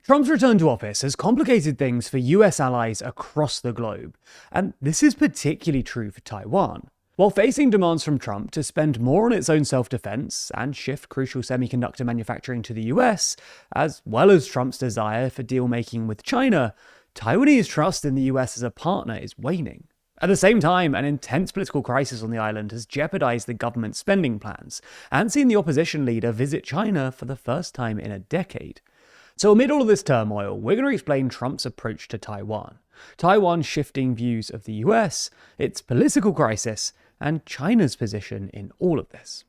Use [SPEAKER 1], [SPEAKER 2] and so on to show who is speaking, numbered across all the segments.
[SPEAKER 1] Trump's return to office has complicated things for US allies across the globe, and this is particularly true for Taiwan. While facing demands from Trump to spend more on its own self-defense and shift crucial semiconductor manufacturing to the US, as well as Trump's desire for deal-making with China, Taiwanese trust in the US as a partner is waning. At the same time, an intense political crisis on the island has jeopardized the government's spending plans and seen the opposition leader visit China for the first time in a decade. So amid all of this turmoil, we're going to explain Trump's approach to Taiwan, Taiwan's shifting views of the US, its political crisis, and China's position in all of this.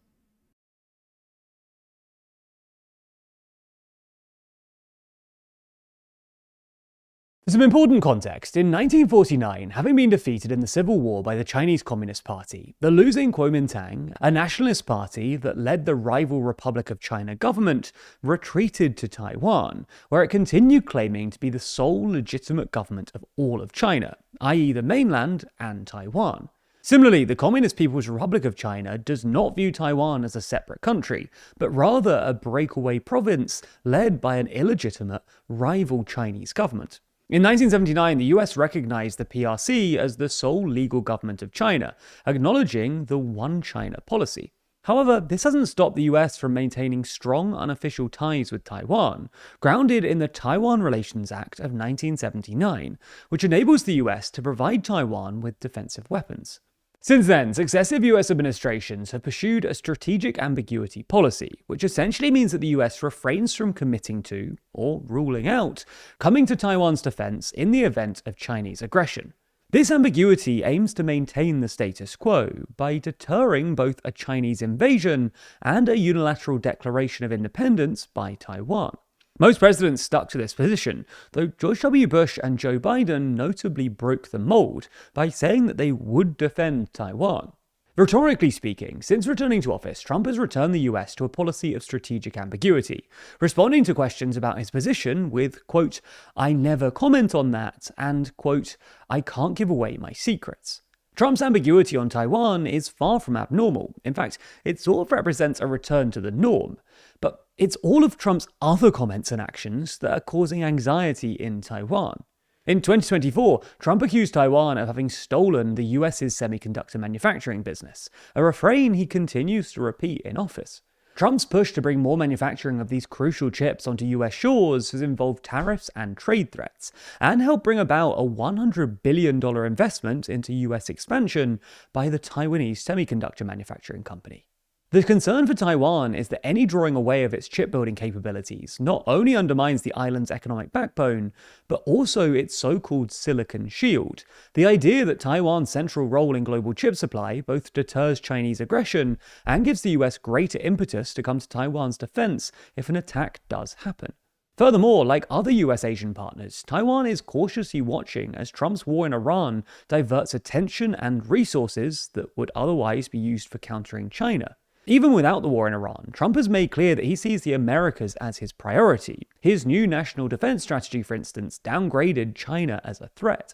[SPEAKER 1] For some important context, in 1949, having been defeated in the Civil War by the Chinese Communist Party, the losing Kuomintang, a nationalist party that led the rival Republic of China government, retreated to Taiwan, where it continued claiming to be the sole legitimate government of all of China, i.e. the mainland and Taiwan. Similarly, the Communist People's Republic of China does not view Taiwan as a separate country, but rather a breakaway province led by an illegitimate, rival Chinese government. In 1979, the US recognized the PRC as the sole legal government of China, acknowledging the One China policy. However, this hasn't stopped the US from maintaining strong unofficial ties with Taiwan, grounded in the Taiwan Relations Act of 1979, which enables the US to provide Taiwan with defensive weapons. Since then, successive US administrations have pursued a strategic ambiguity policy, which essentially means that the US refrains from committing to, or ruling out, coming to Taiwan's defense in the event of Chinese aggression. This ambiguity aims to maintain the status quo by deterring both a Chinese invasion and a unilateral declaration of independence by Taiwan. Most presidents stuck to this position, though George W. Bush and Joe Biden notably broke the mold by saying that they would defend Taiwan. Rhetorically speaking, since returning to office, Trump has returned the US to a policy of strategic ambiguity, responding to questions about his position with, quote, "I never comment on that," and, quote, "I can't give away my secrets." Trump's ambiguity on Taiwan is far from abnormal. In fact, it sort of represents a return to the norm. But it's all of Trump's other comments and actions that are causing anxiety in Taiwan. In 2024, Trump accused Taiwan of having stolen the US's semiconductor manufacturing business, a refrain he continues to repeat in office. Trump's push to bring more manufacturing of these crucial chips onto US shores has involved tariffs and trade threats, and helped bring about a $100 billion investment into US expansion by the Taiwanese semiconductor manufacturing company. The concern for Taiwan is that any drawing away of its chipbuilding capabilities not only undermines the island's economic backbone, but also its so-called silicon shield, the idea that Taiwan's central role in global chip supply both deters Chinese aggression and gives the US greater impetus to come to Taiwan's defense if an attack does happen. Furthermore, like other US Asian partners, Taiwan is cautiously watching as Trump's war in Iran diverts attention and resources that would otherwise be used for countering China. Even without the war in Iran, Trump has made clear that he sees the Americas as his priority. His new national defense strategy, for instance, downgraded China as a threat.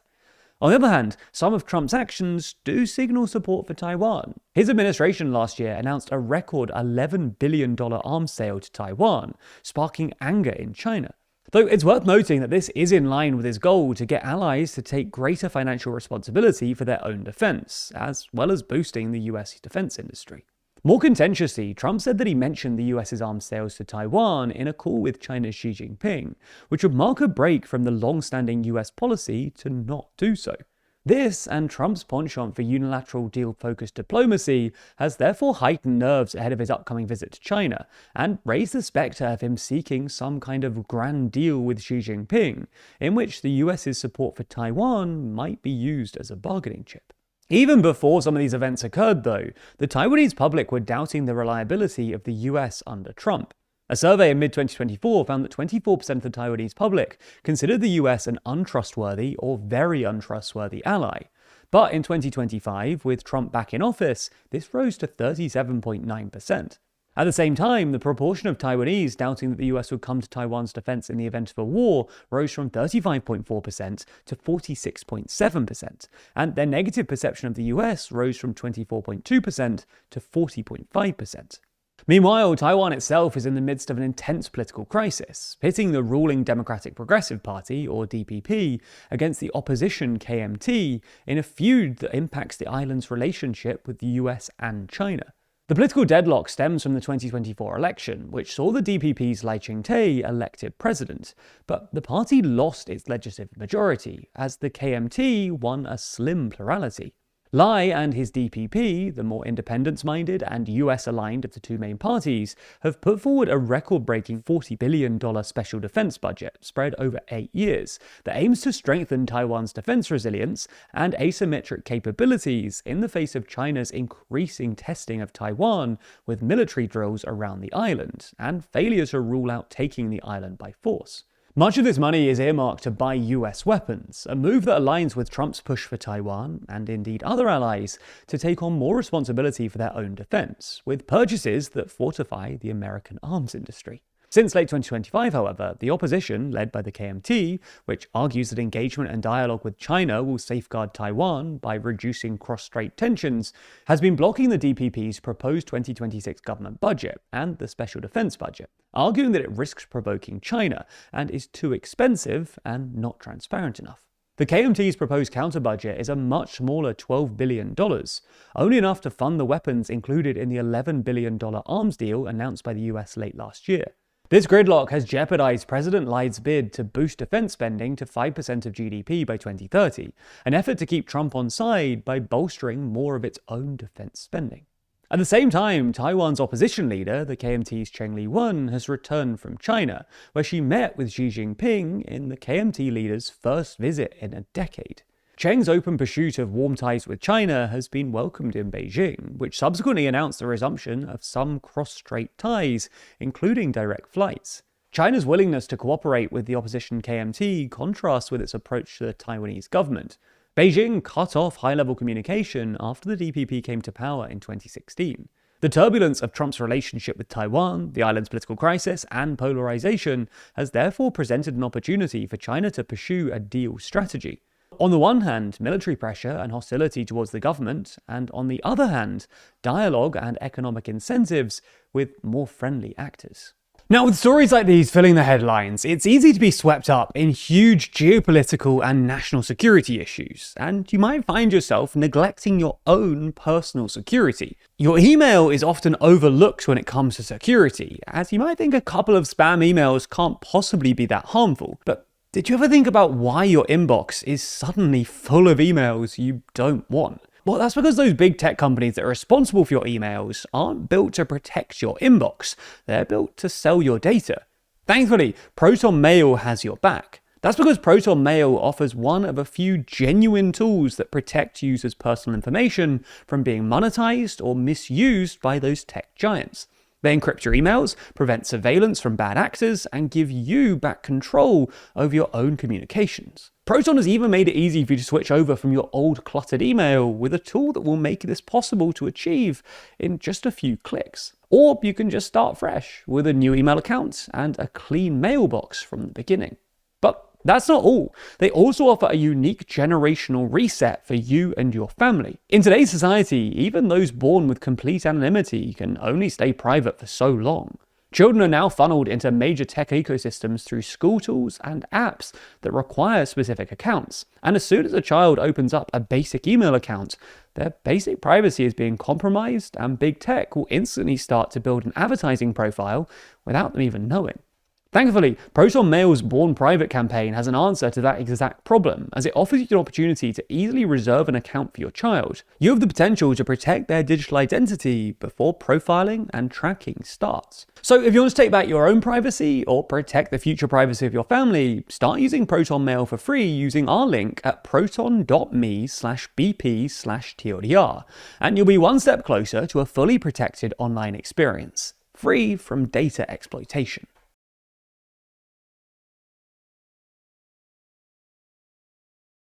[SPEAKER 1] On the other hand, some of Trump's actions do signal support for Taiwan. His administration last year announced a record $11 billion arms sale to Taiwan, sparking anger in China. Though it's worth noting that this is in line with his goal to get allies to take greater financial responsibility for their own defense, as well as boosting the US defense industry. More contentiously, Trump said that he mentioned the US's arms sales to Taiwan in a call with China's Xi Jinping, which would mark a break from the long-standing US policy to not do so. This, and Trump's penchant for unilateral deal-focused diplomacy, has therefore heightened nerves ahead of his upcoming visit to China, and raised the spectre of him seeking some kind of grand deal with Xi Jinping, in which the US's support for Taiwan might be used as a bargaining chip. Even before some of these events occurred, though, the Taiwanese public were doubting the reliability of the US under Trump. A survey in mid-2024 found that 24% of the Taiwanese public considered the US an untrustworthy or very untrustworthy ally. But in 2025, with Trump back in office, this rose to 37.9%. At the same time, the proportion of Taiwanese doubting that the US would come to Taiwan's defense in the event of a war rose from 35.4% to 46.7%, and their negative perception of the US rose from 24.2% to 40.5%. Meanwhile, Taiwan itself is in the midst of an intense political crisis, pitting the ruling Democratic Progressive Party, or DPP, against the opposition KMT in a feud that impacts the island's relationship with the US and China. The political deadlock stems from the 2024 election, which saw the DPP's Lai Ching-te elected president, but the party lost its legislative majority, as the KMT won a slim plurality. Lai and his DPP, the more independence-minded and US-aligned of the two main parties, have put forward a record-breaking $40 billion special defense budget spread over 8 years that aims to strengthen Taiwan's defense resilience and asymmetric capabilities in the face of China's increasing testing of Taiwan with military drills around the island and failure to rule out taking the island by force. Much of this money is earmarked to buy US weapons, a move that aligns with Trump's push for Taiwan, and indeed other allies, to take on more responsibility for their own defense, with purchases that fortify the American arms industry. Since late 2025, however, the opposition, led by the KMT, which argues that engagement and dialogue with China will safeguard Taiwan by reducing cross-strait tensions, has been blocking the DPP's proposed 2026 government budget and the special defense budget, arguing that it risks provoking China and is too expensive and not transparent enough. The KMT's proposed counter-budget is a much smaller $12 billion, only enough to fund the weapons included in the $11 billion arms deal announced by the US late last year. This gridlock has jeopardized President Lai's bid to boost defense spending to 5% of GDP by 2030, an effort to keep Trump on side by bolstering more of its own defense spending. At the same time, Taiwan's opposition leader, the KMT's Cheng Li-wen, has returned from China, where she met with Xi Jinping in the KMT leader's first visit in a decade. Cheng's open pursuit of warm ties with China has been welcomed in Beijing, which subsequently announced the resumption of some cross-strait ties, including direct flights. China's willingness to cooperate with the opposition KMT contrasts with its approach to the Taiwanese government. Beijing cut off high-level communication after the DPP came to power in 2016. The turbulence of Trump's relationship with Taiwan, the island's political crisis, and polarization has therefore presented an opportunity for China to pursue a deal strategy. On the one hand, military pressure and hostility towards the government, and on the other hand, dialogue and economic incentives with more friendly actors. Now, with stories like these filling the headlines, it's easy to be swept up in huge geopolitical and national security issues, and you might find yourself neglecting your own personal security. Your email is often overlooked when it comes to security, as you might think a couple of spam emails can't possibly be that harmful, but did you ever think about why your inbox is suddenly full of emails you don't want? Well, that's because those big tech companies that are responsible for your emails aren't built to protect your inbox. They're built to sell your data. Thankfully, Proton Mail has your back. That's because Proton Mail offers one of a few genuine tools that protect users' personal information from being monetized or misused by those tech giants. They encrypt your emails, prevent surveillance from bad actors, and give you back control over your own communications. Proton has even made it easy for you to switch over from your old cluttered email with a tool that will make this possible to achieve in just a few clicks. Or you can just start fresh with a new email account and a clean mailbox from the beginning. But that's not all. They also offer a unique generational reset for you and your family. In today's society, even those born with complete anonymity can only stay private for so long. Children are now funneled into major tech ecosystems through school tools and apps that require specific accounts. And as soon as a child opens up a basic email account, their basic privacy is being compromised, and big tech will instantly start to build an advertising profile without them even knowing. Thankfully, Proton Mail's Born Private campaign has an answer to that exact problem, as it offers you an opportunity to easily reserve an account for your child. You have the potential to protect their digital identity before profiling and tracking starts. So if you want to take back your own privacy or protect the future privacy of your family, start using Proton Mail for free using our link at proton.me/bp/TLDR, and you'll be one step closer to a fully protected online experience, free from data exploitation.